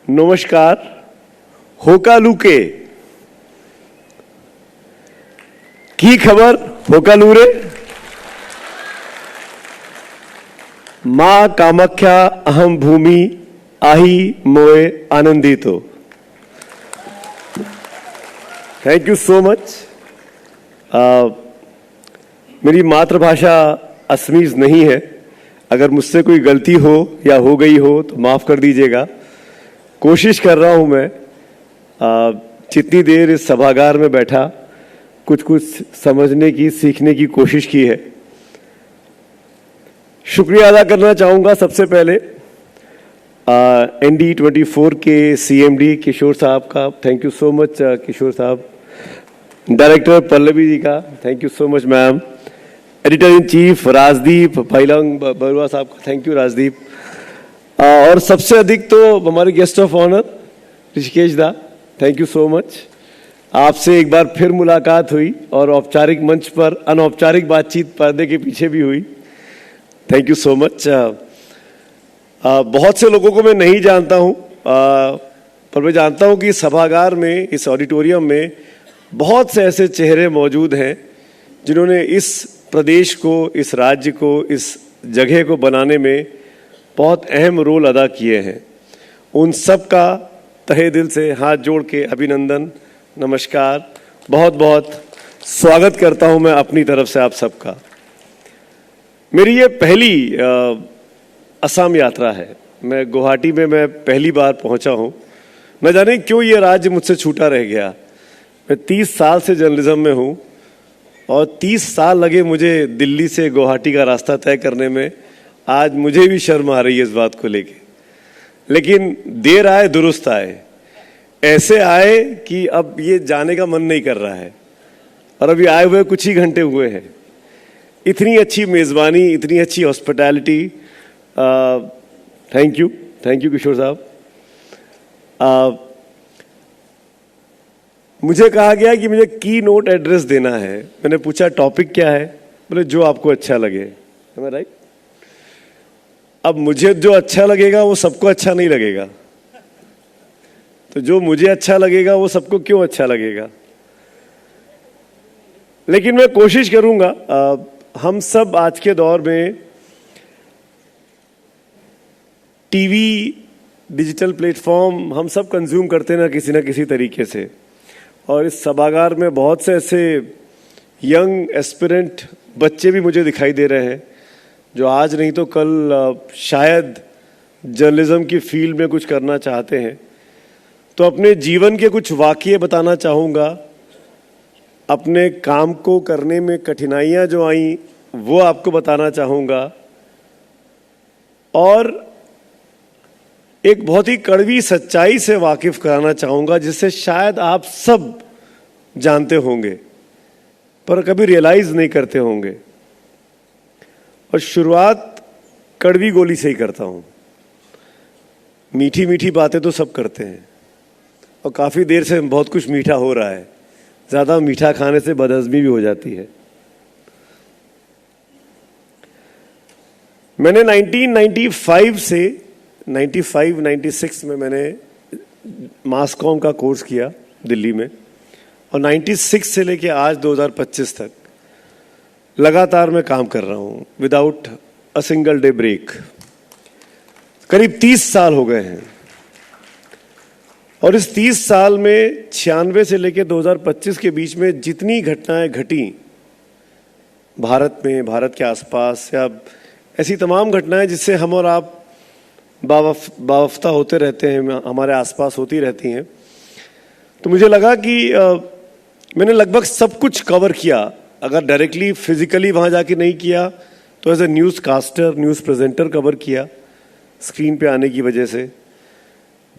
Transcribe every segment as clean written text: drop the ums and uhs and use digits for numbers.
नमस्कार। होकालुके की खबर होकालूरे मां कामाख्या अहम भूमि आही मोए आनंदितो। Thank you so much. मेरी मातृभाषा असमीज नहीं है। अगर मुझसे कोई गलती हो या हो गई हो तो माफ कर दीजिएगा। कोशिश कर रहा हूं मैं जितनी देर इस सभागार में बैठा कुछ समझने की, सीखने की कोशिश की है। शुक्रिया अदा करना चाहूंगा सबसे पहले ND24 के CMD किशोर साहब का। Thank you so much Kishore साहब। डायरेक्टर पल्लवी जी का thank you so much ma'am. Editor in chief Rajdeep फाइलंग बरुआ साहब का थैंक यू राजदीप। और सबसे अधिक तो हमारे गेस्ट ऑफ ऑनर ऋषिकेश दा, थैंक यू सो मच। आपसे एक बार फिर मुलाकात हुई और औपचारिक मंच पर अनौपचारिक बातचीत पर्दे के पीछे भी हुई। Thank you so much. बहुत से लोगों को मैं नहीं जानता हूं, पर मैं जानता हूं कि इस सभागार में, इस ऑडिटोरियम में बहुत से ऐसे चेहरे मौजूद हैं जिन्होंने इस प्रदेश को, इस राज्य को, इस जगह को बनाने में बहुत अहम रोल अदा किए हैं। उन सब का तहे दिल से हाथ जोड़ के अभिनंदन, नमस्कार, बहुत बहुत स्वागत करता हूं मैं अपनी तरफ से आप सबका। मेरी ये पहली असम यात्रा है। मैं गुवाहाटी में पहली बार पहुंचा हूं। न जाने क्यों ये राज्य मुझसे छूटा रह गया। मैं 30 साल से जर्नलिज्म में हूं और 30 साल लगे मुझे दिल्ली से गुवाहाटी का रास्ता तय करने में। आज मुझे भी शर्म आ रही है इस बात को लेके, लेकिन देर आए दुरुस्त आए। ऐसे आए कि अब ये जाने का मन नहीं कर रहा है और अभी आए हुए कुछ ही घंटे हुए हैं। इतनी अच्छी मेज़बानी, इतनी अच्छी हॉस्पिटैलिटी, थैंक यू किशोर साहब। मुझे कहा गया कि मुझे की नोट एड्रेस देना है। मैंने पूछा टॉपिक क्या है? बोले जो आपको अच्छा लगे। Am I right? अब मुझे जो अच्छा लगेगा वो सबको अच्छा नहीं लगेगा, तो जो मुझे अच्छा लगेगा वो सबको क्यों अच्छा लगेगा। लेकिन मैं कोशिश करूंगा। हम सब आज के दौर में टीवी, डिजिटल प्लेटफॉर्म हम सब कंज्यूम करते हैं ना किसी तरीके से। और इस सभागार में बहुत से ऐसे यंग एस्पिरेंट बच्चे भी मुझे दिखाई दे रहे हैं जो आज नहीं तो कल शायद जर्नलिज्म की फील्ड में कुछ करना चाहते हैं। तो अपने जीवन के कुछ वाकये बताना चाहूँगा। अपने काम को करने में कठिनाइयाँ जो आई वो आपको बताना चाहूँगा। और एक बहुत ही कड़वी सच्चाई से वाकिफ कराना चाहूँगा जिसे शायद आप सब जानते होंगे पर कभी रियलाइज नहीं करते होंगे। और शुरुआत कड़वी गोली से ही करता हूँ। मीठी मीठी बातें तो सब करते हैं और काफ़ी देर से बहुत कुछ मीठा हो रहा है। ज़्यादा मीठा खाने से बदहज़मी भी हो जाती है। मैंने 1995 से 96 में मैंने मास कॉम का कोर्स किया दिल्ली में और 96 से लेके आज 2025 तक लगातार मैं काम कर रहा हूं without a single day break. करीब 30 साल हो गए हैं और इस 30 साल में 96 से लेके 2025 के बीच में जितनी घटनाएं घटी भारत में, भारत के आसपास, या ऐसी तमाम घटनाएं जिससे हम और आप बावफ्ता होते रहते हैं, हमारे आसपास होती रहती हैं, तो मुझे लगा कि मैंने लगभग सब कुछ कवर किया। अगर डायरेक्टली फिजिकली वहाँ जाके नहीं किया तो as a news caster, news presenter cover किया स्क्रीन पे आने की वजह से।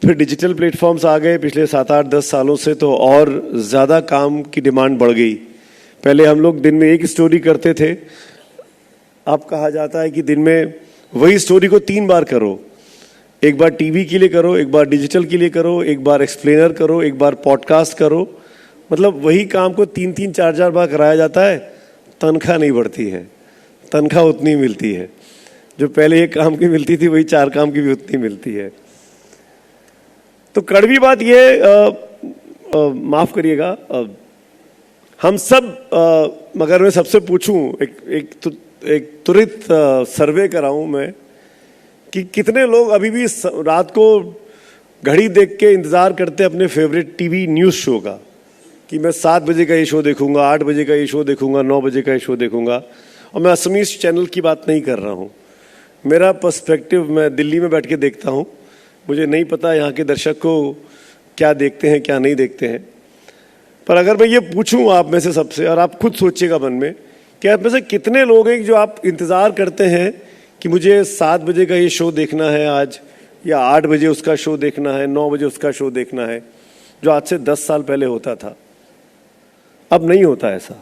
फिर डिजिटल प्लेटफॉर्म्स आ गए पिछले 7-8-10 सालों से, तो और ज़्यादा काम की डिमांड बढ़ गई। पहले हम लोग दिन में एक स्टोरी करते थे, अब कहा जाता है कि दिन में वही स्टोरी को 3 बार करो। एक बार टीवी के लिए करो, एक बार डिजिटल के लिए करो, एक बार एक्सप्लेनर करो, एक बार पॉडकास्ट करो। मतलब वही काम को 3-3, 4-4 बार कराया जाता है। तनख्वाह नहीं बढ़ती है, तनख्वाह उतनी मिलती है जो पहले एक काम की मिलती थी, वही 4 काम की भी उतनी मिलती है। तो कड़वी बात ये माफ करिएगा, हम सब मगर मैं सबसे पूछूं, एक त्वरित सर्वे कराऊं मैं कि कितने लोग अभी भी रात को घड़ी देख के इंतजार करते हैं अपने फेवरेट टीवी न्यूज़ शो का, कि मैं 7 बजे का ये शो देखूंगा, 8 बजे का ये शो देखूंगा, 9 बजे का ये शो देखूंगा। और मैं असमीज चैनल की बात नहीं कर रहा हूं, मेरा पर्सपेक्टिव, मैं दिल्ली में बैठ के देखता हूं, मुझे नहीं पता यहाँ के दर्शक को क्या देखते हैं क्या नहीं देखते हैं। पर अगर मैं ये पूछूं आप में से सबसे, और आप खुद सोचिएगा मन में कि आप में से कितने लोग हैं जो आप इंतज़ार करते हैं कि मुझे 7 बजे का ये शो देखना है आज, या 8 बजे उसका शो देखना है, 9 बजे उसका शो देखना है, जो आज से 10 साल पहले होता था। अब नहीं होता ऐसा।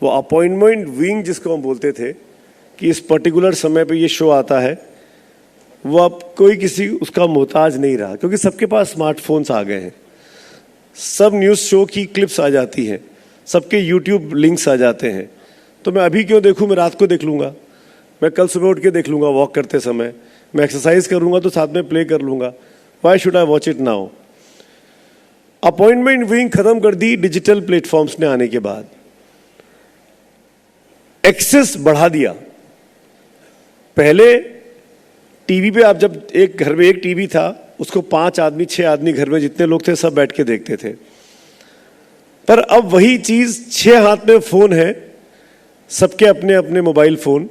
वो अपॉइंटमेंट विंग जिसको हम बोलते थे कि इस पर्टिकुलर समय पे ये शो आता है, वो अब कोई किसी उसका मोहताज नहीं रहा, क्योंकि सबके पास स्मार्टफोन्स आ गए हैं। सब न्यूज़ शो की क्लिप्स आ जाती हैं, सबके यूट्यूब लिंक्स आ जाते हैं। तो मैं अभी क्यों देखूं, मैं रात को देख लूँगा, मैं कल सुबह उठ के देख लूँगा वॉक करते समय, मैं एक्सरसाइज करूँगा तो साथ में प्ले कर लूँगा। Why should I watch it now? Appointment wing खत्म कर दी डिजिटल प्लेटफॉर्म्स ने आने के बाद, एक्सेस बढ़ा दिया। पहले टीवी पे आप जब एक घर में एक टीवी था, उसको 5 आदमी 6 आदमी घर में जितने लोग थे सब बैठ के देखते थे। पर अब वही चीज 6 हाथ में फोन है, सबके अपने अपने मोबाइल फोन,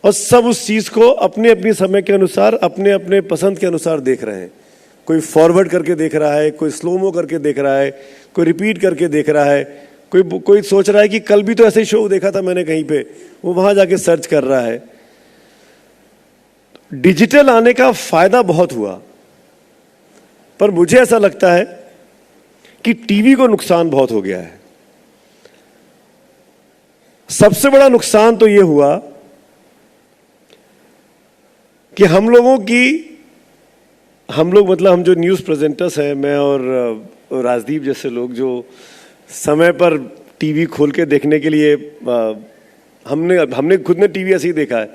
और सब उस चीज को अपने अपने समय के अनुसार, अपने अपने पसंद के अनुसार देख रहे हैं। कोई फॉरवर्ड करके देख रहा है, कोई स्लोमो करके देख रहा है, कोई रिपीट करके देख रहा है, कोई सोच रहा है कि कल भी तो ऐसे ही शो देखा था मैंने कहीं पे, वो वहां जाके सर्च कर रहा है। डिजिटल आने का फायदा बहुत हुआ, पर मुझे ऐसा लगता है कि टीवी को नुकसान बहुत हो गया है। सबसे बड़ा नुकसान तो यह हुआ कि हम लोग मतलब हम जो न्यूज़ प्रेजेंटर्स हैं, मैं और राजदीप जैसे लोग जो समय पर टीवी खोल के देखने के लिए, हमने खुद ने टीवी ऐसे ही देखा है।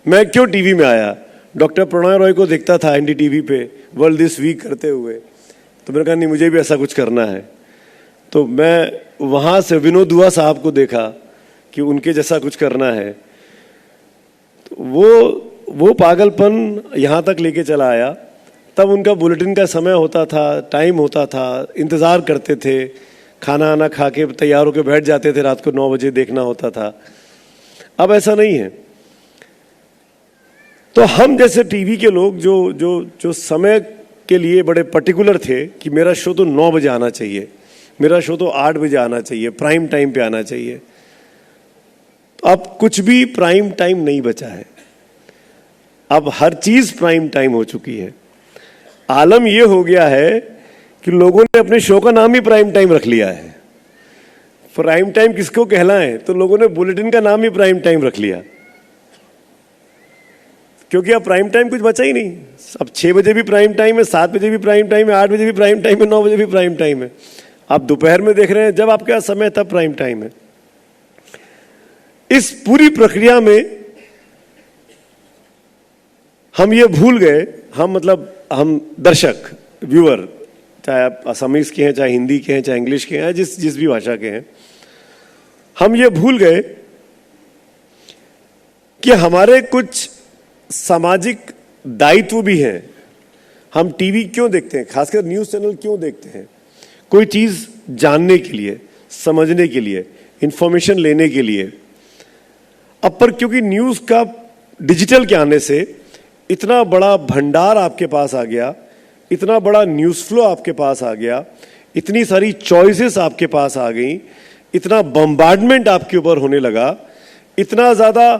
मैं क्यों टीवी में आया, डॉक्टर प्रणय रॉय को देखता था एनडीटीवी पे वर्ल्ड दिस वीक करते हुए, तो मैंने कहा नहीं मुझे भी ऐसा कुछ करना है। तो मैं वहाँ से विनोद दुआ साहब को देखा कि उनके जैसा कुछ करना है। तो वो पागलपन यहाँ तक लेके चला आया। तब उनका बुलेटिन का समय होता था, टाइम होता था, इंतज़ार करते थे, खाना आना खा के तैयार होकर बैठ जाते थे, रात को 9 बजे देखना होता था। अब ऐसा नहीं है। तो हम जैसे टीवी के लोग जो समय के लिए बड़े पर्टिकुलर थे कि मेरा शो तो 9 बजे आना चाहिए, मेरा शो तो 8 बजे आना चाहिए, प्राइम टाइम पे आना चाहिए। तो अब कुछ भी प्राइम टाइम नहीं बचा है, अब हर चीज प्राइम टाइम हो चुकी है। आलम यह हो गया है कि लोगों ने अपने शो का नाम ही प्राइम टाइम रख लिया है। प्राइम टाइम किसको कहलाए, तो लोगों ने बुलेटिन का नाम ही प्राइम टाइम रख लिया, क्योंकि अब प्राइम टाइम कुछ बचा ही नहीं। अब 6 बजे भी प्राइम टाइम है, 7 बजे भी प्राइम टाइम है, 8 बजे भी प्राइम टाइम है, 9 बजे भी प्राइम टाइम है। आप दोपहर में देख रहे हैं, जब आपके पास समय तब प्राइम टाइम है। इस पूरी प्रक्रिया में हम ये भूल गए, हम दर्शक, व्यूअर, चाहे आप असमीज के हैं, चाहे हिंदी के हैं, चाहे इंग्लिश के हैं, जिस भी भाषा के हैं, हम ये भूल गए कि हमारे कुछ सामाजिक दायित्व भी हैं। हम टीवी क्यों देखते हैं, खासकर न्यूज़ चैनल क्यों देखते हैं? कोई चीज़ जानने के लिए, समझने के लिए, इंफॉर्मेशन लेने के लिए। अब पर क्योंकि न्यूज़ का डिजिटल के आने से इतना बड़ा भंडार आपके पास आ गया, इतना बड़ा न्यूज़ फ्लो आपके पास आ गया, इतनी सारी चॉइसेस आपके पास आ गई, इतना बम्बार्डमेंट आपके ऊपर होने लगा, इतना ज़्यादा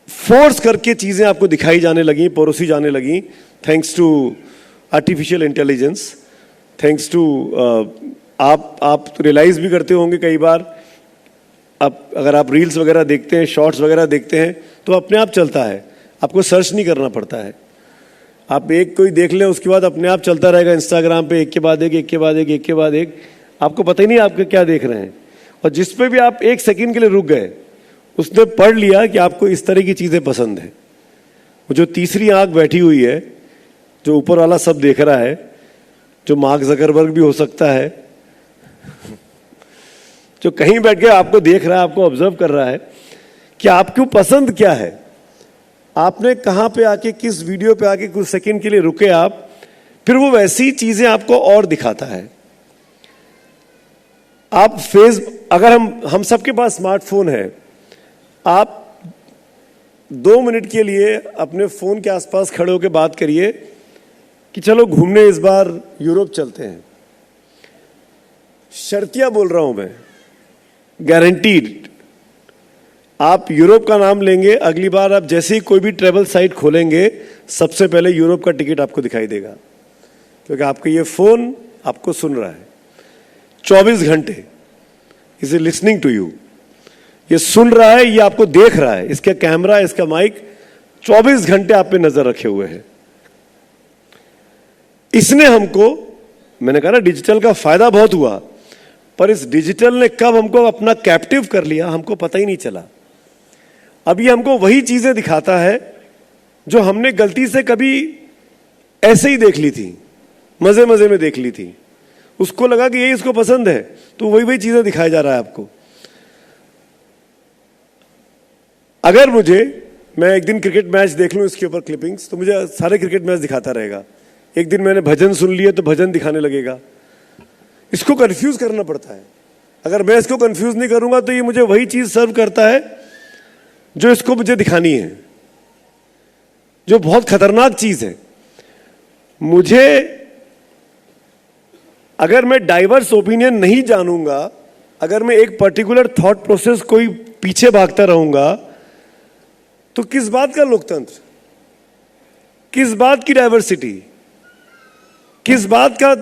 फोर्स करके चीज़ें आपको दिखाई जाने लगी, परोसी जाने लगी, thanks to artificial intelligence, thanks to आप रियलाइज भी करते होंगे कई बार, अगर आप रील्स वगैरह देखते हैं, शॉर्ट्स वगैरह देखते हैं, तो अपने आप चलता है, आपको सर्च नहीं करना पड़ता है। आप एक कोई देख लें, उसके बाद अपने आप चलता रहेगा इंस्टाग्राम पे, एक के बाद एक, एक के बाद एक, एक के बाद एक, आपको पता ही नहीं आप क्या देख रहे हैं। और जिस पे भी आप 1 सेकंड के लिए रुक गए, उसने पढ़ लिया कि आपको इस तरह की चीज़ें पसंद है। वो जो तीसरी आंख बैठी हुई है, जो ऊपर वाला सब देख रहा है, जो मार्क जकरबर्ग भी हो सकता है, जो कहीं बैठ के आपको देख रहा है, आपको ऑब्जर्व कर रहा है कि आपको पसंद क्या है, आपने कहां पे आके, किस वीडियो पे आके कुछ सेकंड के लिए रुके आप, फिर वो वैसी चीजें आपको और दिखाता है। आप अगर हम सबके पास स्मार्टफोन है, आप 2 मिनट के लिए अपने फोन के आसपास खड़े होकर बात करिए कि चलो घूमने इस बार यूरोप चलते हैं। शर्तिया बोल रहा हूं मैं, गारंटीड आप यूरोप का नाम लेंगे, अगली बार आप जैसे ही कोई भी ट्रेवल साइट खोलेंगे, सबसे पहले यूरोप का टिकट आपको दिखाई देगा, क्योंकि आपका ये फोन आपको सुन रहा है 24 घंटे। इज लिसनिंग टू यू, ये सुन रहा है, ये आपको देख रहा है, इसका कैमरा, इसका माइक 24 घंटे आप पे नजर रखे हुए है। इसने हमको, मैंने कहा ना डिजिटल का फायदा बहुत हुआ, पर इस डिजिटल ने कब हमको अपना कैप्टिव कर लिया हमको पता ही नहीं चला। अब ये हमको वही चीजें दिखाता है जो हमने गलती से कभी ऐसे ही देख ली थी, मजे मजे में देख ली थी, उसको लगा कि ये इसको पसंद है, तो वही वही चीजें दिखाया जा रहा है आपको। अगर मैं एक दिन क्रिकेट मैच देख लूं, इसके ऊपर क्लिपिंग्स, तो मुझे सारे क्रिकेट मैच दिखाता रहेगा। एक दिन मैंने भजन सुन लिए तो भजन दिखाने लगेगा। इसको कंफ्यूज करना पड़ता है। अगर मैं इसको कंफ्यूज नहीं करूंगा तो ये मुझे वही चीज सर्व करता है जो इसको मुझे दिखानी है, जो बहुत खतरनाक चीज है। मुझे, अगर मैं डाइवर्स ओपिनियन नहीं जानूंगा, अगर मैं एक पर्टिकुलर थॉट प्रोसेस कोई पीछे भागता रहूंगा, तो किस बात का लोकतंत्र, किस बात की डाइवर्सिटी, किस बात का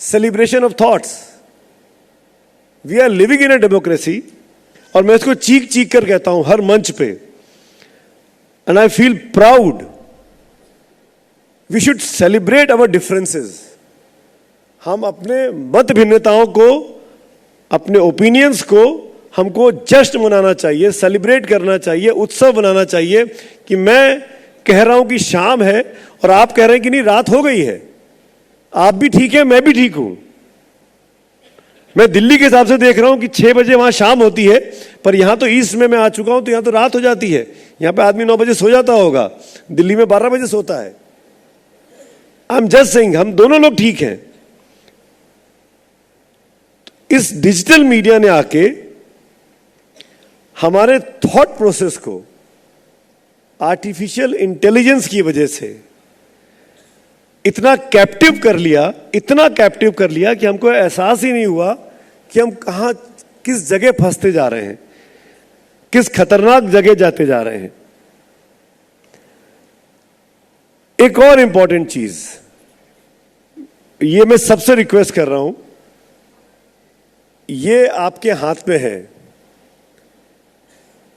celebration of thoughts. We are living in a democracy, और मैं इसको चीख चीख कर कहता हूं हर मंच पे, and I feel proud. We should celebrate our differences. हम अपने मत भिन्नताओं को, अपने ओपिनियंस को हमको जश्न मनाना चाहिए, सेलिब्रेट करना चाहिए, उत्सव मनाना चाहिए कि मैं कह रहा हूं कि शाम है और आप कह रहे हैं कि नहीं रात हो गई है। आप भी ठीक है, मैं भी ठीक हूं। मैं दिल्ली के हिसाब से देख रहा हूं कि 6 बजे वहां शाम होती है, पर यहां तो ईस्ट में मैं आ चुका हूं, तो यहां तो रात हो जाती है। यहां पे आदमी 9 बजे सो जाता होगा, दिल्ली में 12 बजे सोता है। आई एम जस्ट सेइंग, हम दोनों लोग ठीक हैं। इस डिजिटल मीडिया ने आके हमारे थॉट प्रोसेस को आर्टिफिशियल इंटेलिजेंस की वजह से इतना कैप्टिव कर लिया, इतना कैप्टिव कर लिया कि हमको एहसास ही नहीं हुआ कि हम कहां, किस जगह फंसते जा रहे हैं, किस खतरनाक जगह जाते जा रहे हैं। एक और इंपॉर्टेंट चीज, ये मैं सबसे रिक्वेस्ट कर रहा हूं, ये आपके हाथ में है,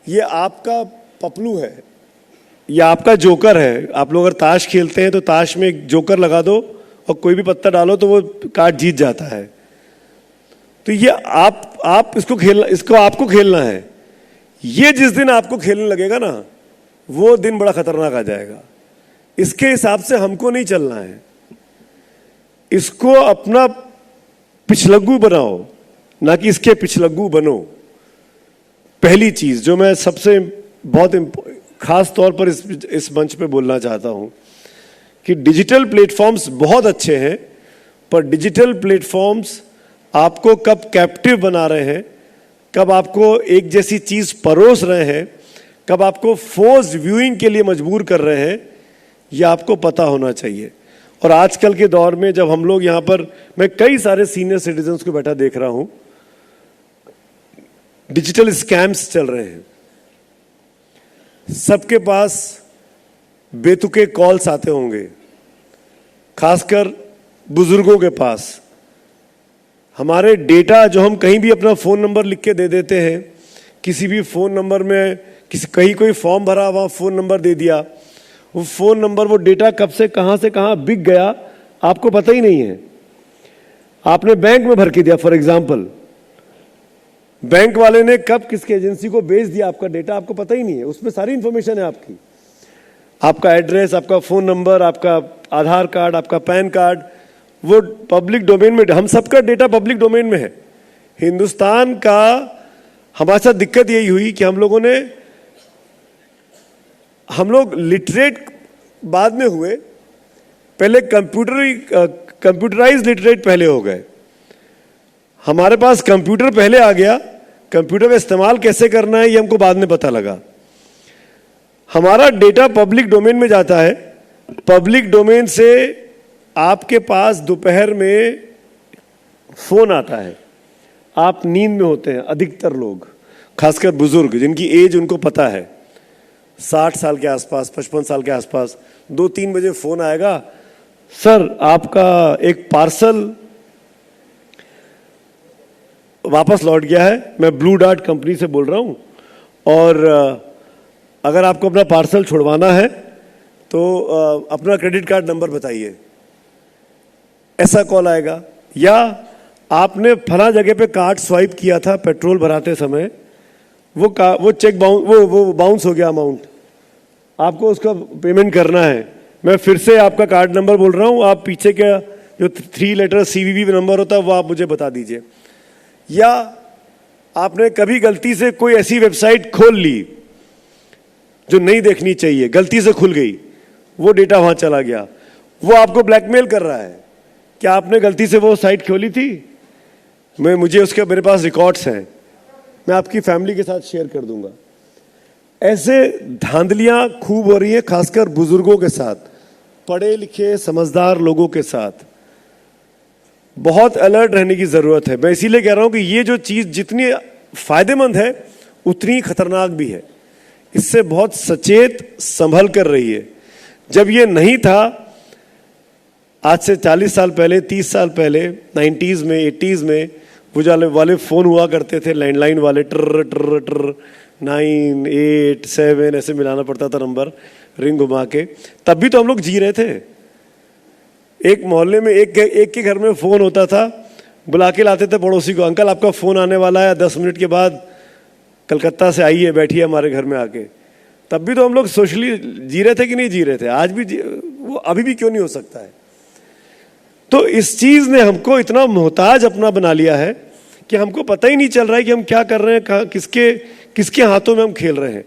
ये आपका पपलू है, ये आपका जोकर है। आप लोग अगर ताश खेलते हैं तो ताश में एक जोकर लगा दो और कोई भी पत्ता डालो तो वो कार्ड जीत जाता है। तो ये आप इसको आपको खेलना है। ये जिस दिन आपको खेलने लगेगा ना, वो दिन बड़ा खतरनाक आ जाएगा। इसके हिसाब से हमको नहीं चलना है। इसको अपना पिछलग्गू बनाओ, ना कि इसके पिछलग्गू बनो। पहली चीज जो मैं सबसे बहुत खास तौर पर इस मंच पे बोलना चाहता हूं कि डिजिटल प्लेटफॉर्म्स बहुत अच्छे हैं, पर डिजिटल प्लेटफॉर्म्स आपको कब कैप्टिव बना रहे हैं, कब आपको एक जैसी चीज परोस रहे हैं, कब आपको फोर्स्ड व्यूइंग के लिए मजबूर कर रहे हैं, यह आपको पता होना चाहिए। और आजकल के दौर में जब हम लोग यहां पर, मैं कई सारे सीनियर सिटीजन्स को बैठा देख रहा हूं, डिजिटल स्कैम्स चल रहे हैं, सबके पास बेतुके कॉल्स आते होंगे, खासकर बुजुर्गों के पास। हमारे डेटा जो हम कहीं भी अपना फोन नंबर लिख के दे देते हैं, किसी भी फोन नंबर में कहीं कोई फॉर्म भरा, वहां फोन नंबर दे दिया, वो फोन नंबर, वो डेटा कब से कहां बिक गया आपको पता ही नहीं है। आपने बैंक में भर के दिया, फॉर एग्जाम्पल, बैंक वाले ने कब किसके एजेंसी को बेच दिया आपका डेटा आपको पता ही नहीं है, उसमें सारी इंफॉर्मेशन है आपकी। आपका एड्रेस, आपका फोन नंबर, आपका आधार कार्ड, आपका पैन कार्ड, वो पब्लिक डोमेन में, हम सबका डेटा पब्लिक डोमेन में है। हिंदुस्तान का हमारे साथ दिक्कत यही हुई कि हम लोग लिटरेट बाद में हुए, पहले कंप्यूटराइज लिटरेट पहले हो गए। हमारे पास कंप्यूटर पहले आ गया, कंप्यूटर का इस्तेमाल कैसे करना है ये हमको बाद में पता लगा। हमारा डेटा पब्लिक डोमेन में जाता है, पब्लिक डोमेन से आपके पास दोपहर में फोन आता है, आप नींद में होते हैं, अधिकतर लोग, खासकर बुजुर्ग जिनकी एज उनको पता है, 60 साल के आसपास, 55 साल के आसपास, 2-3 बजे फोन आएगा, सर आपका एक पार्सल वापस लौट गया है, मैं ब्लू डार्ट कंपनी से बोल रहा हूं, और अगर आपको अपना पार्सल छुड़वाना है तो अपना क्रेडिट कार्ड नंबर बताइए। ऐसा कॉल आएगा। या आपने फला जगह पे कार्ड स्वाइप किया था पेट्रोल भराते समय, वो चेक बाउंस हो गया अमाउंट, आपको उसका पेमेंट करना है, मैं फिर से आपका कार्ड नंबर बोल रहा हूं, आप पीछे का जो 3 लेटर CVV नंबर होता है वो आप मुझे बता दीजिए। या आपने कभी गलती से कोई ऐसी वेबसाइट खोल ली जो नहीं देखनी चाहिए, गलती से खुल गई, वो डेटा वहां चला गया, वो आपको ब्लैकमेल कर रहा है, क्या आपने गलती से वो साइट खोली थी, मेरे पास रिकॉर्ड्स हैं, मैं आपकी फैमिली के साथ शेयर कर दूंगा। ऐसे धांधलियां खूब हो रही हैं, खासकर बुजुर्गों के साथ, पढ़े लिखे समझदार लोगों के साथ। बहुत अलर्ट रहने की जरूरत है। मैं इसीलिए कह रहा हूं कि ये जो चीज जितनी फायदेमंद है उतनी खतरनाक भी है। इससे बहुत सचेत संभल कर रही है। जब ये नहीं था, आज से 40 साल पहले, 30 साल पहले, 90s में, 80s में वो वाले फोन हुआ करते थे, लैंडलाइन वाले, ट्र ट्र ट्र 9, 8, 7 ऐसे मिलाना पड़ता था नंबर, रिंग घुमा के। तब भी तो हम लोग जी रहे थे। एक मोहल्ले में एक के घर में फोन होता था, बुला के लाते थे पड़ोसी को, अंकल आपका फोन आने वाला है, 10 मिनट के बाद कलकत्ता से आइए, बैठिए हमारे घर में आके। तब भी तो हम लोग सोशली जी रहे थे कि नहीं जी रहे थे? आज भी वो अभी भी क्यों नहीं हो सकता है? तो इस चीज ने हमको इतना मोहताज अपना बना लिया है कि हमको पता ही नहीं चल रहा है कि हम क्या कर रहे हैं, किसके हाथों में हम खेल रहे हैं।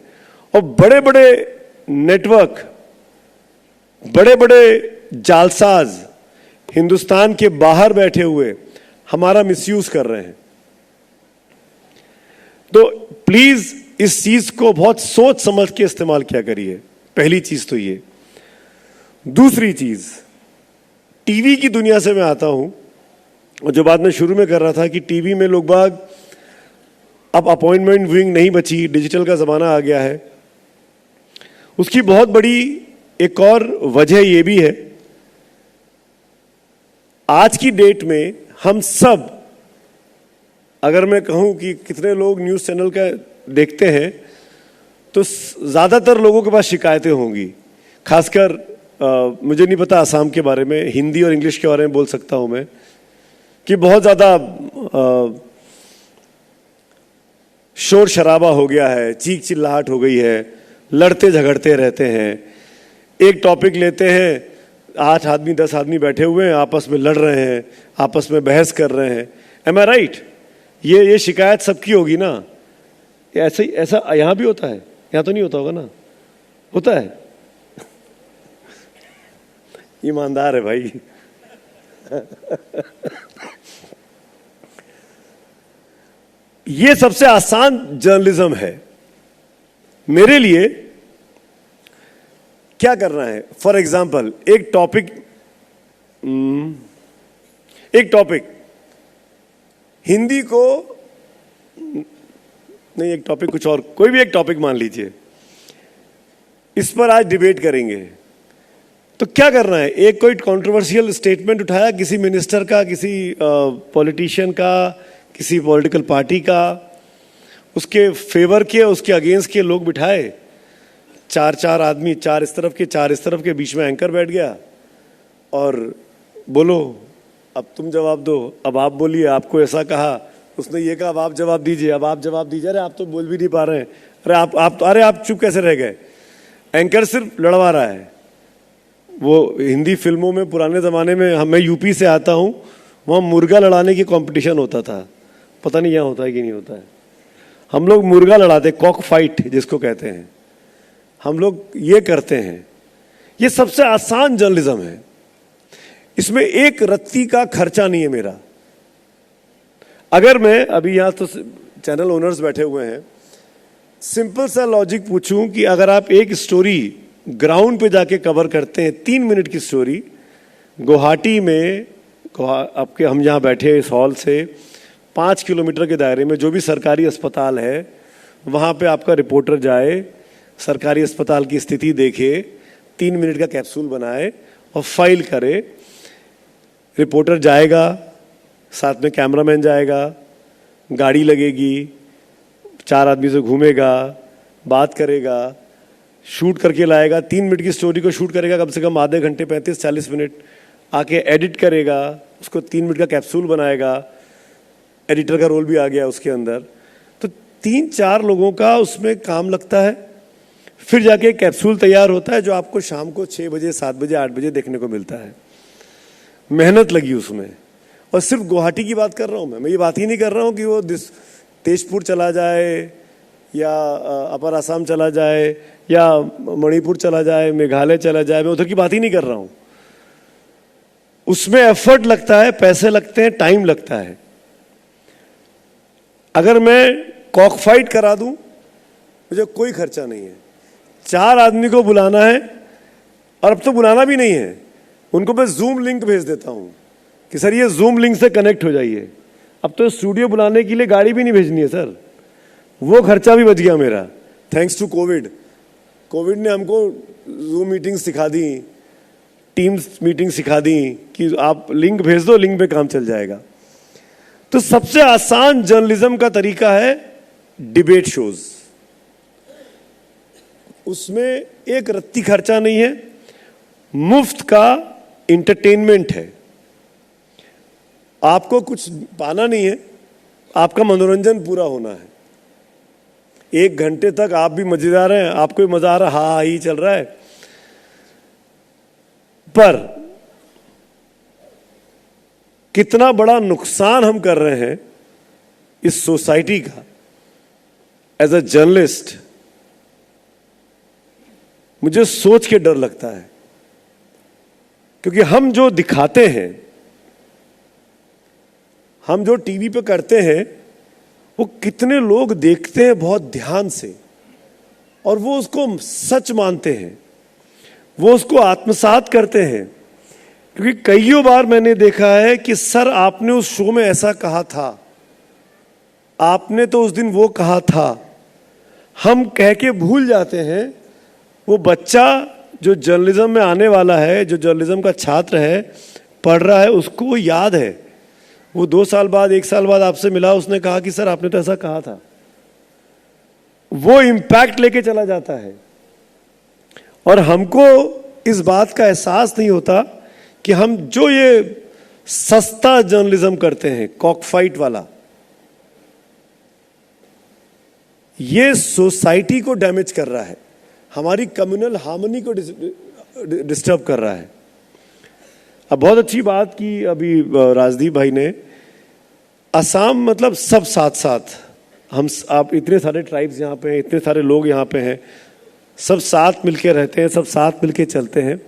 और बड़े बड़े नेटवर्क, बड़े बड़े जालसाज हिंदुस्तान के बाहर बैठे हुए हमारा मिसयूज कर रहे हैं। तो प्लीज इस चीज को बहुत सोच समझ के इस्तेमाल किया करिए। पहली चीज तो ये। दूसरी चीज, टीवी की दुनिया से मैं आता हूं, और जो बात मैं शुरू में कर रहा था कि टीवी में लोग बाग, अब अपॉइंटमेंट व्यूइंग नहीं बची, डिजिटल का जमाना आ गया है। उसकी बहुत बड़ी एक और वजह यह भी है, आज की डेट में हम सब, अगर मैं कहूं कि कितने लोग न्यूज चैनल का देखते हैं, तो ज्यादातर लोगों के पास शिकायतें होंगी। खासकर मुझे नहीं पता आसाम के बारे में, हिंदी और इंग्लिश के बारे में बोल सकता हूं मैं, कि बहुत ज्यादा शोर शराबा हो गया है, चीख चिल्लाहट हो गई है, लड़ते झगड़ते रहते हैं। एक टॉपिक लेते हैं, 8 आदमी 10 आदमी बैठे हुए हैं, आपस में लड़ रहे हैं, आपस में बहस कर रहे हैं। एम आई राइट? ये शिकायत सबकी होगी ना? ऐसा यहां भी होता है? यहां तो नहीं होता होगा ना? होता है? ईमानदार है भाई। ये सबसे आसान जर्नलिज्म है मेरे लिए। क्या करना है? फॉर एग्जाम्पल, एक टॉपिक हिंदी को नहीं, एक टॉपिक कुछ और, कोई भी एक टॉपिक मान लीजिए, इस पर आज डिबेट करेंगे। तो क्या करना है? एक कोई कंट्रोवर्शियल स्टेटमेंट उठाया किसी मिनिस्टर का, किसी पॉलिटिशियन का, किसी पॉलिटिकल पार्टी का, उसके फेवर के, उसके अगेंस्ट के लोग बिठाए, 4 आदमी, 4 इस तरफ के 4 इस तरफ के, बीच में एंकर बैठ गया और बोलो, अब तुम जवाब दो, अब आप बोलिए, आपको ऐसा कहा, उसने ये कहा, अब आप जवाब दीजिए, अब आप जवाब दीजिए, अरे आप तो बोल भी नहीं पा रहे हैं, अरे आप चुप कैसे रह गए? एंकर सिर्फ लड़वा रहा है। वो हिंदी फिल्मों में पुराने ज़माने में, मैं यूपी से आता हूँ, वहाँ मुर्गा लड़ाने की कंपटीशन होता था। पता नहीं यहाँ होता है कि नहीं होता है। हम लोग मुर्गा लड़ाते, कॉक फाइट जिसको कहते हैं, हम लोग ये करते हैं। ये सबसे आसान जर्नलिज्म है। इसमें एक रत्ती का खर्चा नहीं है मेरा। अगर मैं अभी यहाँ तो चैनल ओनर्स बैठे हुए हैं, सिंपल सा लॉजिक पूछूं कि अगर आप एक स्टोरी ग्राउंड पे जाके कवर करते हैं, 3 मिनट की स्टोरी, गुवाहाटी में आपके, हम यहाँ बैठे इस हॉल से 5 किलोमीटर के दायरे में जो भी सरकारी अस्पताल है, वहाँ पे आपका रिपोर्टर जाए, सरकारी अस्पताल की स्थिति देखे, 3 मिनट का कैप्सूल बनाए और फाइल करे। रिपोर्टर जाएगा, साथ में कैमरामैन जाएगा, गाड़ी लगेगी, 4 आदमी से घूमेगा, बात करेगा, शूट करके लाएगा। 3 मिनट की स्टोरी को शूट करेगा कम से कम आधे घंटे, 35-40 मिनट, आके एडिट करेगा, उसको 3 मिनट का कैप्सूल बनाएगा। एडिटर का रोल भी आ गया उसके अंदर। तो 3-4 लोगों का उसमें काम लगता है। फिर जाके कैप्सूल तैयार होता है जो आपको शाम को 6 बजे, 7 बजे, 8 बजे देखने को मिलता है। मेहनत लगी उसमें। और सिर्फ गुवाहाटी की बात कर रहा हूँ मैं ये बात ही नहीं कर रहा हूँ कि वो तेजपुर चला जाए या अपर आसाम चला जाए या मणिपुर चला जाए, मेघालय चला जाए, मैं उधर की बात ही नहीं कर रहा हूँ। उसमें एफर्ट लगता है, पैसे लगते हैं, टाइम लगता है। अगर मैं कॉक फाइट करा दूं, मुझे कोई खर्चा नहीं है। 4 आदमी को बुलाना है, और अब तो बुलाना भी नहीं है, उनको मैं जूम लिंक भेज देता हूं कि सर ये जूम लिंक से कनेक्ट हो जाइए। अब तो स्टूडियो बुलाने के लिए गाड़ी भी नहीं भेजनी है सर, वो खर्चा भी बच गया मेरा, थैंक्स टू कोविड। कोविड ने हमको जूम मीटिंग सिखा दी, टीम्स मीटिंग सिखा दी कि आप लिंक भेज दो, लिंक पे काम चल जाएगा। तो सबसे आसान जर्नलिज्म का तरीका है डिबेट शोज। उसमें एक रत्ती खर्चा नहीं है, मुफ्त का इंटरटेनमेंट है। आपको कुछ पाना नहीं है, आपका मनोरंजन पूरा होना है। 1 घंटे तक आप भी मजेदार हैं, आपको भी मजा आ रहा है, हा ही चल रहा है। पर कितना बड़ा नुकसान हम कर रहे हैं इस सोसाइटी का, एज अ जर्नलिस्ट मुझे सोच के डर लगता है। क्योंकि हम जो दिखाते हैं, हम जो टीवी पे करते हैं, वो कितने लोग देखते हैं बहुत ध्यान से, और वो उसको सच मानते हैं, वो उसको आत्मसात करते हैं। क्योंकि कईयों बार मैंने देखा है कि सर आपने उस शो में ऐसा कहा था, आपने तो उस दिन वो कहा था, हम कह के भूल जाते हैं। वो बच्चा जो जर्नलिज्म में आने वाला है, जो जर्नलिज्म का छात्र है, पढ़ रहा है, उसको याद है। वो 2 साल बाद, 1 साल बाद आपसे मिला, उसने कहा कि सर आपने तो ऐसा कहा था। वो इम्पैक्ट लेके चला जाता है। और हमको इस बात का एहसास नहीं होता कि हम जो ये सस्ता जर्नलिज्म करते हैं, कॉक फाइट वाला, ये सोसाइटी को डैमेज कर रहा है, हमारी कम्युनल हार्मनी को डिस्टर्ब कर रहा है। अब बहुत अच्छी बात की अभी राजदीप भाई ने, असम मतलब सब साथ साथ, हम आप इतने सारे ट्राइब्स यहाँ पे हैं, इतने सारे लोग यहाँ पे हैं, सब साथ मिलके रहते हैं, सब साथ मिलके चलते हैं।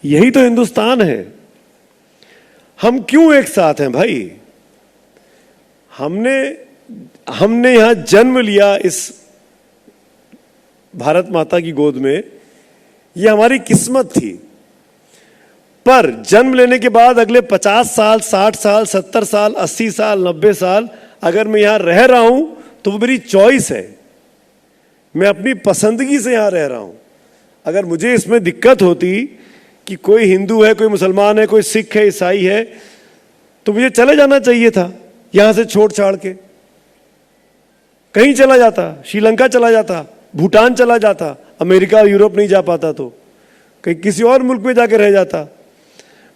यही तो हिंदुस्तान है। हम क्यों एक साथ हैं भाई? हमने यहां जन्म लिया इस भारत माता की गोद में, ये हमारी किस्मत थी। पर जन्म लेने के बाद अगले 50 साल, 60 साल, 70 साल, 80 साल, 90 साल अगर मैं यहां रह रहा हूं तो वो मेरी चॉइस है, मैं अपनी पसंदगी से यहां रह रहा हूं। अगर मुझे इसमें दिक्कत होती कि कोई हिंदू है, कोई मुसलमान है, कोई सिख है, ईसाई है, तो मुझे चले जाना चाहिए था यहां से छोड़ छाड़ के, कहीं चला जाता, श्रीलंका चला जाता, भूटान चला जाता, अमेरिका यूरोप नहीं जा पाता तो कहीं किसी और मुल्क में जाकर रह जाता।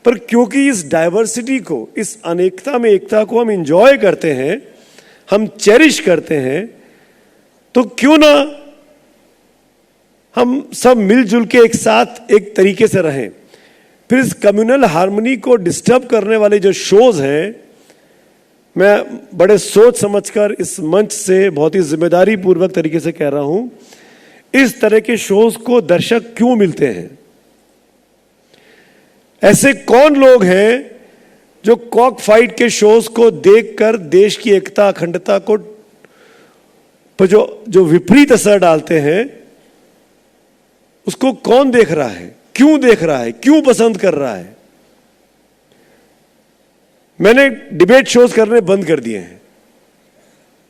पर क्योंकि इस डाइवर्सिटी को, इस अनेकता में एकता को हम इंजॉय करते हैं, हम चेरिश करते हैं, तो क्यों ना हम सब मिलजुल के एक साथ एक तरीके से रहें। फिर इस कम्युनल हार्मनी को डिस्टर्ब करने वाले जो शोज हैं, मैं बड़े सोच समझकर इस मंच से बहुत ही जिम्मेदारी पूर्वक तरीके से कह रहा हूं, इस तरह के शोज को दर्शक क्यों मिलते हैं? ऐसे कौन लोग हैं जो कॉक फाइट के शोज को देखकर देश की एकता अखंडता को पर जो विपरीत असर डालते हैं, उसको कौन देख रहा है, क्यों देख रहा है, क्यों पसंद कर रहा है? मैंने डिबेट शोज करने बंद कर दिए हैं।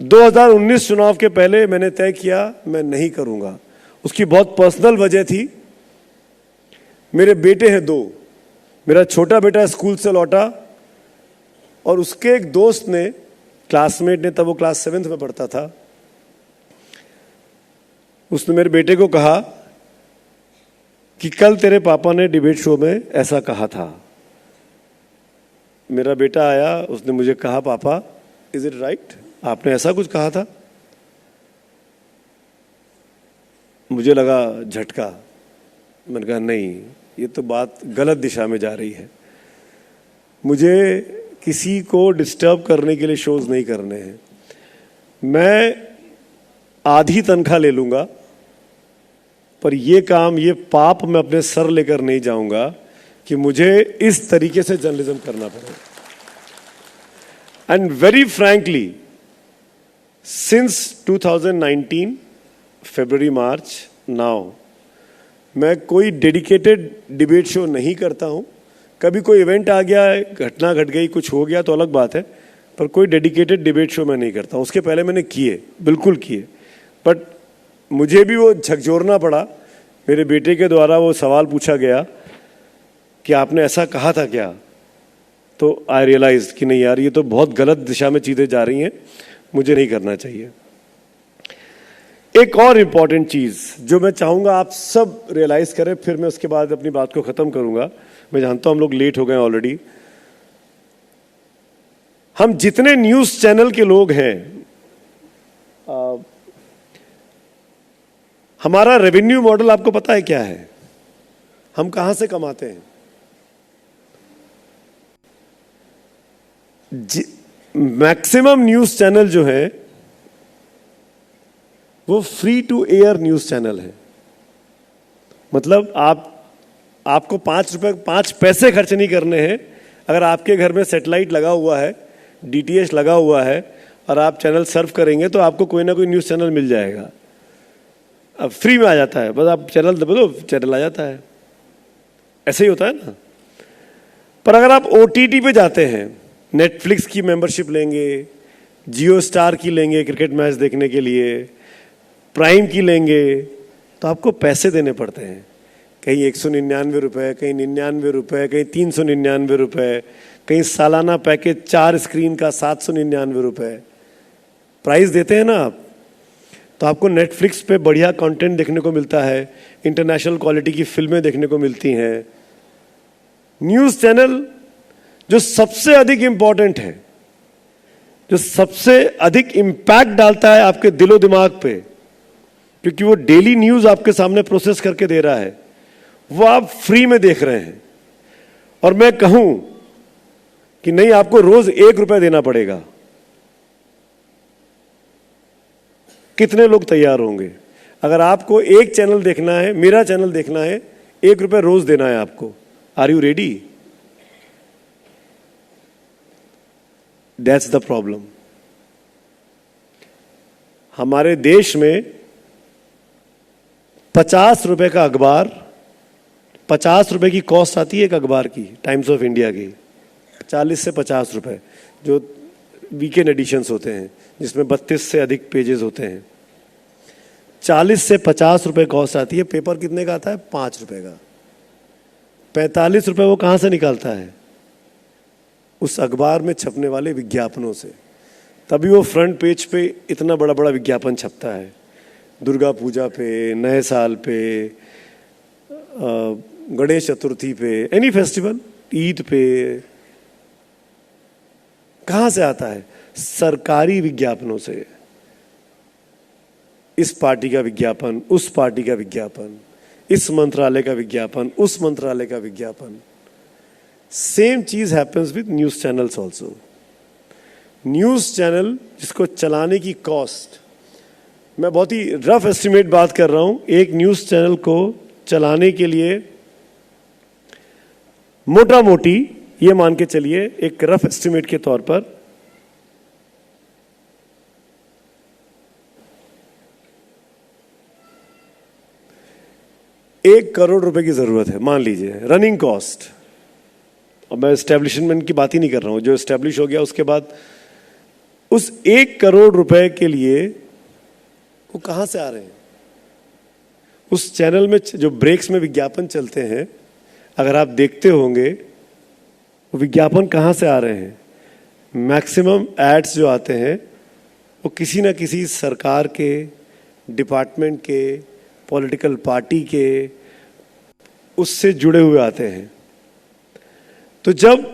2019 चुनाव के पहले मैंने तय किया मैं नहीं करूंगा। उसकी बहुत पर्सनल वजह थी। मेरे बेटे हैं 2। मेरा छोटा बेटा स्कूल से लौटा और उसके एक दोस्त ने, क्लासमेट ने, तब वो क्लास 7th में पढ़ता था, उसने मेरे बेटे को कहा कि कल तेरे पापा ने डिबेट शो में ऐसा कहा था। मेरा बेटा आया, उसने मुझे कहा, पापा इज इट राइट, आपने ऐसा कुछ कहा था? मुझे लगा झटका। मैंने कहा नहीं, ये तो बात गलत दिशा में जा रही है। मुझे किसी को डिस्टर्ब करने के लिए शोज नहीं करने हैं। मैं आधी तनख्वाह ले लूंगा, पर ये काम, ये पाप मैं अपने सर लेकर नहीं जाऊंगा कि मुझे इस तरीके से जर्नलिज्म करना पड़े। And very frankly, since 2019 February March now, मैं कोई डेडिकेटेड डिबेट शो नहीं करता हूं। कभी कोई इवेंट आ गया, घटना घट गई, कुछ हो गया तो अलग बात है, पर कोई डेडिकेटेड डिबेट शो मैं नहीं करता हूं। उसके पहले मैंने किए, बिल्कुल किए, बट मुझे भी वो झकझोरना पड़ा। मेरे बेटे के द्वारा वो सवाल पूछा गया कि आपने ऐसा कहा था क्या? तो आई रियलाइज कि नहीं यार, ये तो बहुत गलत दिशा में चीजें जा रही हैं, मुझे नहीं करना चाहिए। एक और इंपॉर्टेंट चीज जो मैं चाहूंगा आप सब रियलाइज करें, फिर मैं उसके बाद अपनी बात को खत्म करूंगा। मैं जानता हूं हम लोग लेट हो गए ऑलरेडी। हम जितने न्यूज चैनल के लोग हैं, हमारा रेवेन्यू मॉडल आपको पता है क्या है? हम कहां से कमाते हैं? मैक्सिमम न्यूज चैनल जो है वो free to air news channel है। मतलब आपको 5 पैसे खर्च नहीं करने हैं। अगर आपके घर में सैटेलाइट लगा हुआ है, डीटीएच लगा हुआ है और आप चैनल सर्व करेंगे तो आपको कोई ना कोई न्यूज चैनल मिल जाएगा। अब फ्री में आ जाता है, बस आप चैनल दबो, चैनल आ जाता है। ऐसे ही होता है ना। पर अगर आप ओटीटी पे जाते हैं, नेटफ्लिक्स की मेंबरशिप लेंगे, जियो स्टार की लेंगे क्रिकेट मैच देखने के लिए, प्राइम की लेंगे, तो आपको पैसे देने पड़ते हैं। कहीं 199 रुपए, कहीं 99 रुपए, कहीं 399 रुपए, कहीं सालाना पैकेज 4 स्क्रीन का 799 रुपए प्राइस देते हैं ना आप। तो आपको नेटफ्लिक्स पे बढ़िया कंटेंट देखने को मिलता है, इंटरनेशनल क्वालिटी की फिल्में देखने को मिलती हैं। न्यूज चैनल जो सबसे अधिक इंपॉर्टेंट है, जो सबसे अधिक इंपैक्ट डालता है आपके दिलो दिमाग पे, क्योंकि वो डेली न्यूज आपके सामने प्रोसेस करके दे रहा है, वो आप फ्री में देख रहे हैं। और मैं कहूं कि नहीं, आपको रोज 1 रुपया देना पड़ेगा। कितने लोग तैयार होंगे? अगर आपको एक चैनल देखना है, मेरा चैनल देखना है, 1 रुपया रोज देना है आपको। Are you ready? That's the problem. हमारे देश में 50 रुपए का अखबार, 50 रुपए की कॉस्ट आती है एक अखबार की, टाइम्स ऑफ इंडिया की, 40 से 50 रुपए, जो वीकेंड एडिशंस होते हैं जिसमें 32 से अधिक पेजेस होते हैं। 40 से 50 रुपए कॉस्ट आती है। पेपर कितने का आता है? 5 रुपए का। 45 रुपए वो कहां से निकालता है? उस अखबार में छपने वाले विज्ञापनों से। तभी वो फ्रंट पेज पे इतना बड़ा बड़ा विज्ञापन छपता है। दुर्गा पूजा पे, नए साल पे, गणेश चतुर्थी पे, एनी फेस्टिवल, ईद पे। कहां से आता है? सरकारी विज्ञापनों से। इस पार्टी का विज्ञापन, उस पार्टी का विज्ञापन, इस मंत्रालय का विज्ञापन, उस मंत्रालय का विज्ञापन। सेम चीज happens with news channels also. News channel जिसको चलाने की कॉस्ट, मैं बहुत ही रफ एस्टिमेट बात कर रहा हूं, एक न्यूज चैनल को चलाने के लिए मोटा मोटी ये मान के चलिए, एक रफ एस्टिमेट के तौर पर 1 करोड़ रुपए की जरूरत है, मान लीजिए रनिंग कॉस्ट। और मैं एस्टेब्लिशमेंट की बात ही नहीं कर रहा हूं, जो एस्टेब्लिश हो गया उसके बाद उस 1 करोड़ रुपए के लिए वो कहां से आ रहे हैं? उस चैनल में जो ब्रेक्स में विज्ञापन चलते हैं, अगर आप देखते होंगे वो विज्ञापन कहां से आ रहे हैं? मैक्सिमम एड्स जो आते हैं वो किसी ना किसी सरकार के, डिपार्टमेंट के, पॉलिटिकल पार्टी के, उससे जुड़े हुए आते हैं। तो जब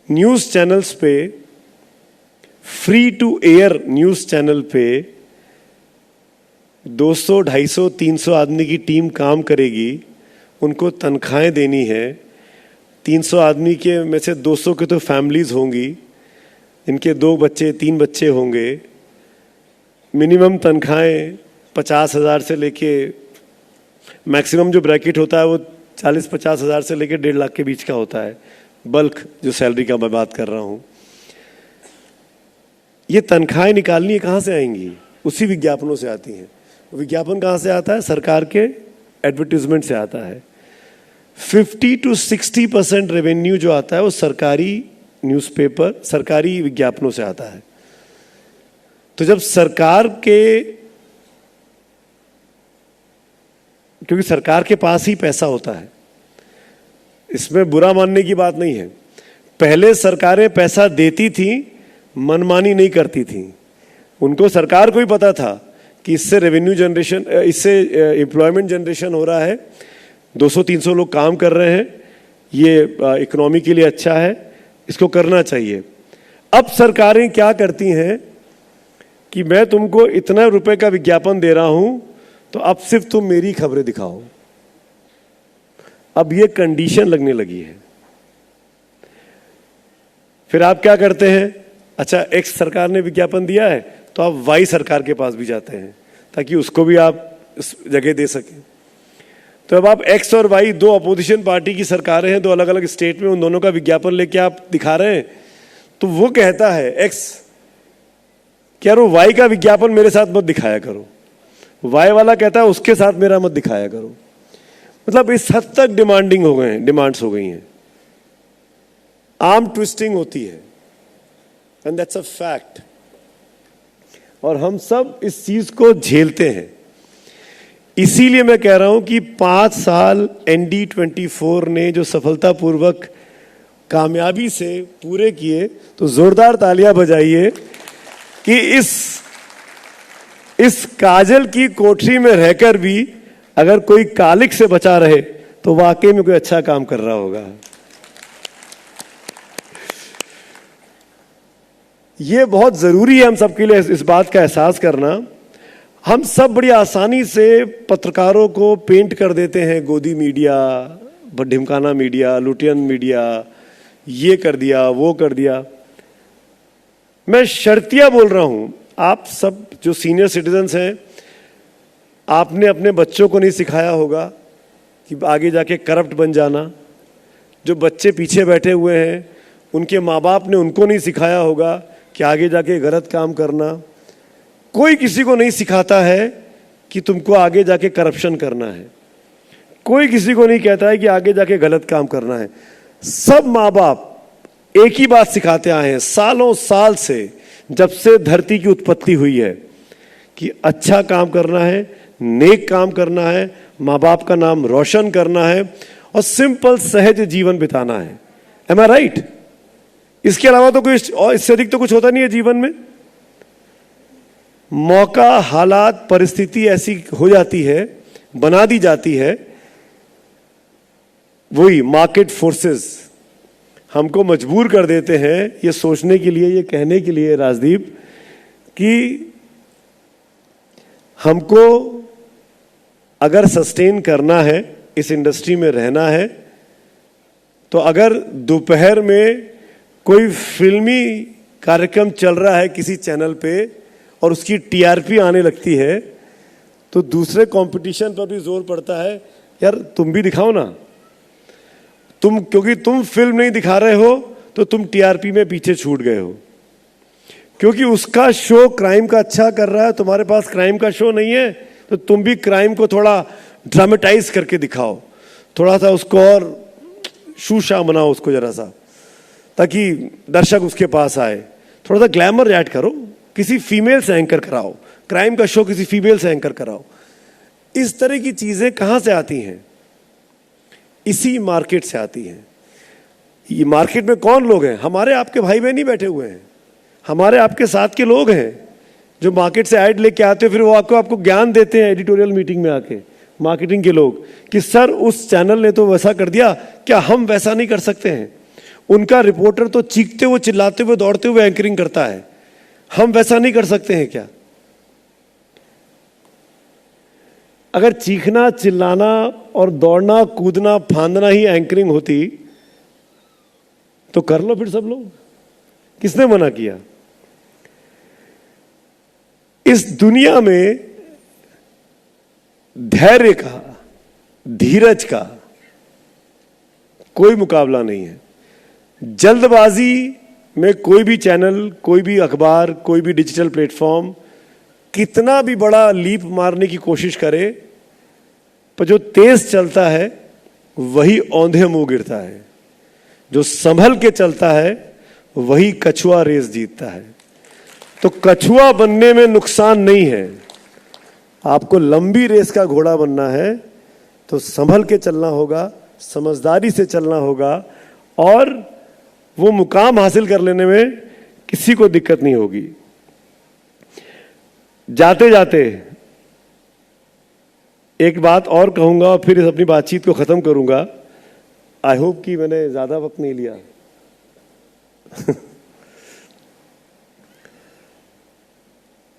न्यूज चैनल्स पे, free to air news channel पे 200, 250, 300 आदमी की टीम काम करेगी, उनको तनख्वाहें देनी है। 300 आदमी के में से 200 के तो फैमिलीज होंगी, इनके 2 बच्चे 3 बच्चे होंगे। मिनिमम तनख्वाहें 50,000 से लेके मैक्सिमम जो ब्रैकेट होता है वो 40-50 हज़ार से लेके 1.5 लाख के बीच का होता है, बल्क जो सैलरी का मैं बात कर रहा हूं। ये तनख्वाहें निकालनी है कहां से आएंगी? उसी विज्ञापनों से आती हैं। विज्ञापन कहां से आता है? सरकार के एडवर्टीजमेंट से आता है। 50 to 60% रेवेन्यू जो आता है वो सरकारी न्यूज़पेपर, सरकारी विज्ञापनों से आता है। तो जब सरकार के, क्योंकि सरकार के पास ही पैसा होता है, इसमें बुरा मानने की बात नहीं है। पहले सरकारें पैसा देती थी, मनमानी नहीं करती थी। उनको, सरकार को ही पता था कि इससे रेवेन्यू जनरेशन, इससे एम्प्लॉयमेंट जनरेशन हो रहा है, 200-300 लोग काम कर रहे हैं, ये इकोनॉमी के लिए अच्छा है, इसको करना चाहिए। अब सरकारें क्या करती हैं कि मैं तुमको इतना रुपए का विज्ञापन दे रहा हूं, तो अब सिर्फ तुम मेरी खबरें दिखाओ। अब ये कंडीशन लगने लगी है। फिर आप क्या करते हैं? अच्छा, एक्स सरकार ने विज्ञापन दिया है तो आप वाई सरकार के पास भी जाते हैं ताकि उसको भी आप इस जगह दे सकें। तो अब आप एक्स और वाई, 2 अपोजिशन पार्टी की सरकारें हैं, 2 अलग अलग स्टेट में, उन दोनों का विज्ञापन लेके आप दिखा रहे हैं। तो वो कहता है एक्स, क्या रो वाई का विज्ञापन मेरे साथ मत दिखाया करो, वाई वाला कहता है उसके साथ मेरा मत दिखाया करो। मतलब इस हद तक डिमांडिंग हो गए हैं, डिमांड्स हो गई हैं, आर्म ट्विस्टिंग होती है, एंड दैट्स अ फैक्ट। और हम सब इस चीज को झेलते हैं। इसीलिए मैं कह रहा हूं कि 5 साल ND24 ने जो सफलतापूर्वक कामयाबी से पूरे किए, तो जोरदार तालियां बजाइए कि इस काजल की कोठरी में रहकर भी अगर कोई कालिक से बचा रहे तो वाकई में कोई अच्छा काम कर रहा होगा। ये बहुत जरूरी है हम सबके लिए इस बात का एहसास करना। हम सब बड़ी आसानी से पत्रकारों को पेंट कर देते हैं, गोदी मीडिया, ढिमकाना मीडिया, लुटियन मीडिया, ये कर दिया, वो कर दिया। मैं शर्तिया बोल रहा हूं, आप सब जो सीनियर सिटीजन्स हैं, आपने अपने बच्चों को नहीं सिखाया होगा कि आगे जाके करप्ट बन जाना। जो बच्चे पीछे बैठे हुए हैं, उनके माँ बाप ने उनको नहीं सिखाया होगा कि आगे जाके गलत काम करना। कोई किसी को नहीं सिखाता है कि तुमको आगे जाके करप्शन करना है। कोई किसी को नहीं कहता है कि आगे जाके गलत काम करना है। सब माँ बाप एक ही बात सिखाते आए हैं सालों साल से, जब से धरती की उत्पत्ति हुई है, कि अच्छा काम करना है, नेक काम करना है, माँ बाप का नाम रोशन करना है और सिंपल सहज जीवन बिताना है। एम आई राइट? इसके अलावा तो कोई, और इससे अधिक तो कुछ होता नहीं है जीवन में। मौका, हालात, परिस्थिति ऐसी हो जाती है, बना दी जाती है, वही मार्केट फोर्सेस हमको मजबूर कर देते हैं ये सोचने के लिए, ये कहने के लिए, राजदीप, कि हमको अगर सस्टेन करना है, इस इंडस्ट्री में रहना है, तो अगर दोपहर में कोई फिल्मी कार्यक्रम चल रहा है किसी चैनल पे और उसकी टीआरपी आने लगती है, तो दूसरे कंपटीशन पर भी जोर पड़ता है, यार तुम भी दिखाओ ना। क्योंकि तुम फिल्म नहीं दिखा रहे हो तो तुम टीआरपी में पीछे छूट गए हो। क्योंकि उसका शो क्राइम का अच्छा कर रहा है, तुम्हारे पास क्राइम का शो नहीं है, तो तुम भी क्राइम को थोड़ा ड्रामेटाइज करके दिखाओ, थोड़ा सा उसको और शूशा बनाओ उसको जरा सा, ताकि दर्शक उसके पास आए। थोड़ा सा ग्लैमर ऐड करो, किसी फीमेल से एंकर कराओ, क्राइम का शो किसी फीमेल से एंकर कराओ। इस तरह की चीजें कहां से आती हैं? इसी मार्केट से आती हैं। ये मार्केट में कौन लोग हैं? हमारे आपके भाई बहन ही बैठे हुए हैं, हमारे आपके साथ के लोग हैं जो मार्केट से ऐड लेके आते हैं, फिर वो आपको ज्ञान देते हैं एडिटोरियल मीटिंग में आके, मार्केटिंग के लोग, कि सर उस चैनल ने तो वैसा कर दिया, क्या हम वैसा नहीं कर सकते हैं? उनका रिपोर्टर तो चीखते हुए, चिल्लाते हुए, दौड़ते हुए एंकरिंग करता है, हम वैसा नहीं कर सकते हैं क्या? अगर चीखना, चिल्लाना और दौड़ना, कूदना, फांदना ही एंकरिंग होती तो कर लो फिर सब लोग, किसने मना किया? इस दुनिया में धैर्य का, धीरज का कोई मुकाबला नहीं है। जल्दबाजी में कोई भी चैनल, कोई भी अखबार, कोई भी डिजिटल प्लेटफॉर्म कितना भी बड़ा लीप मारने की कोशिश करे, पर जो तेज चलता है वही औंधे मुंह गिरता है, जो संभल के चलता है वही कछुआ रेस जीतता है। तो कछुआ बनने में नुकसान नहीं है, आपको लंबी रेस का घोड़ा बनना है तो संभल के चलना होगा, समझदारी से चलना होगा, और वो मुकाम हासिल कर लेने में किसी को दिक्कत नहीं होगी। जाते जाते एक बात और कहूंगा और फिर इस अपनी बातचीत को खत्म करूंगा। आई होप कि मैंने ज्यादा वक्त नहीं लिया।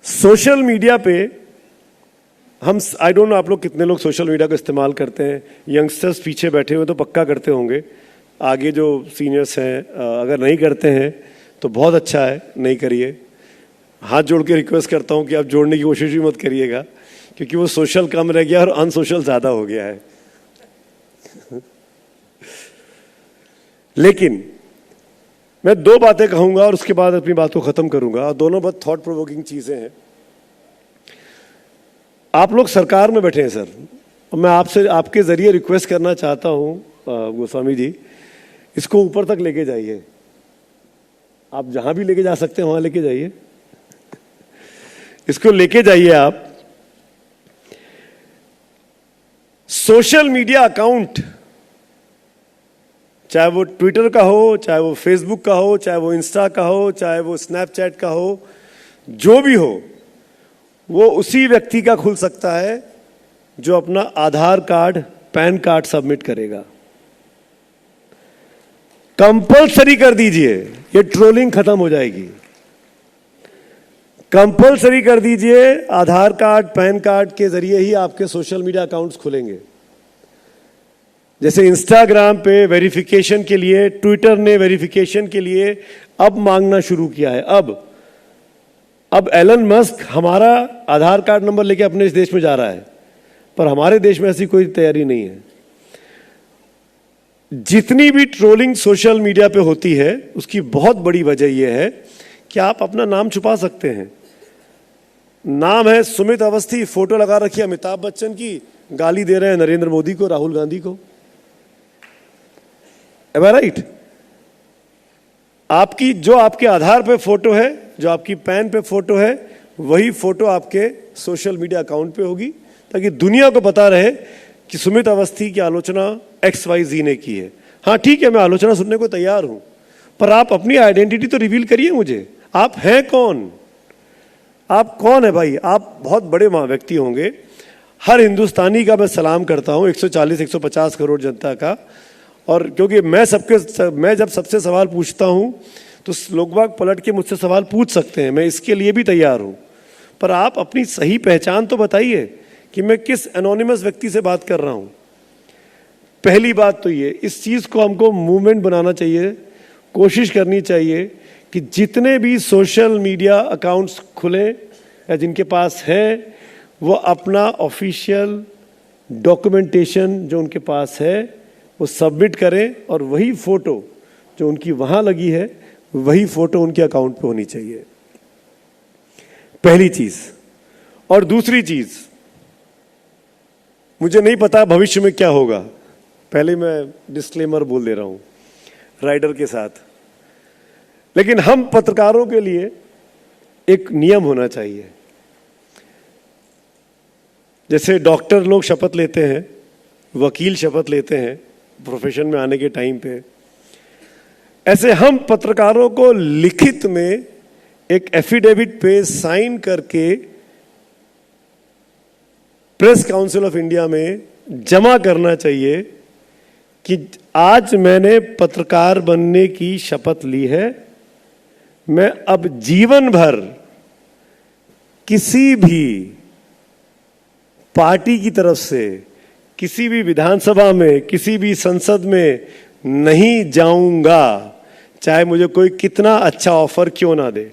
सोशल मीडिया पे हम, आई डोंट नो आप लोग कितने लोग सोशल मीडिया को इस्तेमाल करते हैं। यंगस्टर्स पीछे बैठे हुए तो पक्का करते होंगे, आगे जो सीनियर्स हैं अगर नहीं करते हैं तो बहुत अच्छा है, नहीं करिए। हाथ जोड़ के रिक्वेस्ट करता हूं कि आप जोड़ने की कोशिश भी मत करिएगा, क्योंकि वो सोशल कम रह गया और अनसोशल ज्यादा हो गया है। लेकिन मैं दो बातें कहूंगा और उसके बाद अपनी बात को खत्म करूंगा, और दोनों बहुत थॉट प्रोवोकिंग चीजें हैं। आप लोग सरकार में बैठे हैं सर, और मैं आपसे, आपके जरिए रिक्वेस्ट करना चाहता हूं गोस्वामी जी, इसको ऊपर तक लेके जाइए। आप जहां भी लेके जा सकते हैं वहां लेके जाइए, इसको लेके जाइए आप। सोशल मीडिया अकाउंट, चाहे वो ट्विटर का हो, चाहे वो फेसबुक का हो, चाहे वो इंस्टा का हो, चाहे वो स्नैपचैट का हो, जो भी हो, वो उसी व्यक्ति का खुल सकता है जो अपना आधार कार्ड, पैन कार्ड सबमिट करेगा। कंपल्सरी कर दीजिए, ये ट्रोलिंग खत्म हो जाएगी। कंपल्सरी कर दीजिए, आधार कार्ड, पैन कार्ड के जरिए ही आपके सोशल मीडिया अकाउंट्स खुलेंगे। जैसे इंस्टाग्राम पे वेरिफिकेशन के लिए, ट्विटर ने वेरिफिकेशन के लिए अब मांगना शुरू किया है। अब एलन मस्क हमारा आधार कार्ड नंबर लेके अपने इस देश में जा रहा है, पर हमारे देश में ऐसी कोई तैयारी नहीं है। जितनी भी ट्रोलिंग सोशल मीडिया पे होती है, उसकी बहुत बड़ी वजह यह है कि आप अपना नाम छुपा सकते हैं। नाम है सुमित अवस्थी, फोटो लगा रखी है अमिताभ बच्चन की, गाली दे रहे हैं नरेंद्र मोदी को, राहुल गांधी को। Am I right? आपकी जो आपके आधार पे फोटो है, जो आपकी पैन पे फोटो है, वही फोटो आपके सोशल मीडिया अकाउंट पे होगी, ताकि दुनिया को पता रहे कि सुमित अवस्थी की आलोचना XYZ ने की है। हाँ ठीक है, मैं आलोचना सुनने को तैयार हूं, पर आप अपनी आइडेंटिटी तो रिवील करिए मुझे। आप हैं कौन? आप कौन है भाई? आप बहुत बड़े व्यक्ति होंगे, हर हिंदुस्तानी का मैं सलाम करता हूं, 140-150 करोड़ जनता का। और क्योंकि मैं जब सबसे सवाल पूछता हूं तो लोग बाग पलट के मुझसे सवाल पूछ सकते हैं, मैं इसके लिए भी तैयार हूं। पर आप अपनी सही पहचान तो बताइए कि मैं किस एनोनिमस व्यक्ति से बात कर रहा हूं। पहली बात तो ये, इस चीज को हमको मूवमेंट बनाना चाहिए, कोशिश करनी चाहिए कि जितने भी सोशल मीडिया अकाउंट्स खुले या जिनके पास है, वो अपना ऑफिशियल डॉक्यूमेंटेशन जो उनके पास है वो सबमिट करें, और वही फोटो जो उनकी वहां लगी है वही फोटो उनके अकाउंट पे होनी चाहिए, पहली चीज। और दूसरी चीज, मुझे नहीं पता भविष्य में क्या होगा, पहले मैं डिस्क्लेमर बोल दे रहा हूं राइडर के साथ, लेकिन हम पत्रकारों के लिए एक नियम होना चाहिए। जैसे डॉक्टर लोग शपथ लेते हैं, वकील शपथ लेते हैं प्रोफेशन में आने के टाइम पे, ऐसे हम पत्रकारों को लिखित में एक एफिडेविट पे साइन करके प्रेस काउंसिल ऑफ इंडिया में जमा करना चाहिए कि आज मैंने पत्रकार बनने की शपथ ली है, मैं अब जीवन भर किसी भी पार्टी की तरफ से, किसी भी विधानसभा में, किसी भी संसद में नहीं जाऊंगा, चाहे मुझे कोई कितना अच्छा ऑफर क्यों ना दे।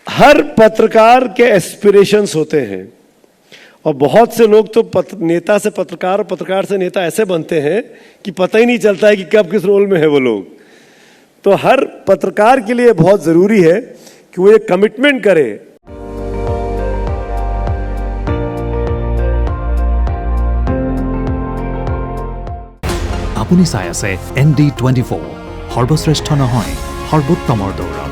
हर पत्रकार के एस्पिरेशंस होते हैं, और बहुत से लोग तो नेता से पत्रकार और पत्रकार से नेता ऐसे बनते हैं कि पता ही नहीं चलता है कि कब किस रोल में है वो लोग। तो हर पत्रकार के लिए बहुत जरूरी है कि वो ये कमिटमेंट करे। আপুনি চাই আছে ND24 সৰ্বশ্ৰেষ্ঠ নহয় সৰ্বোত্তমৰ দৌৰ।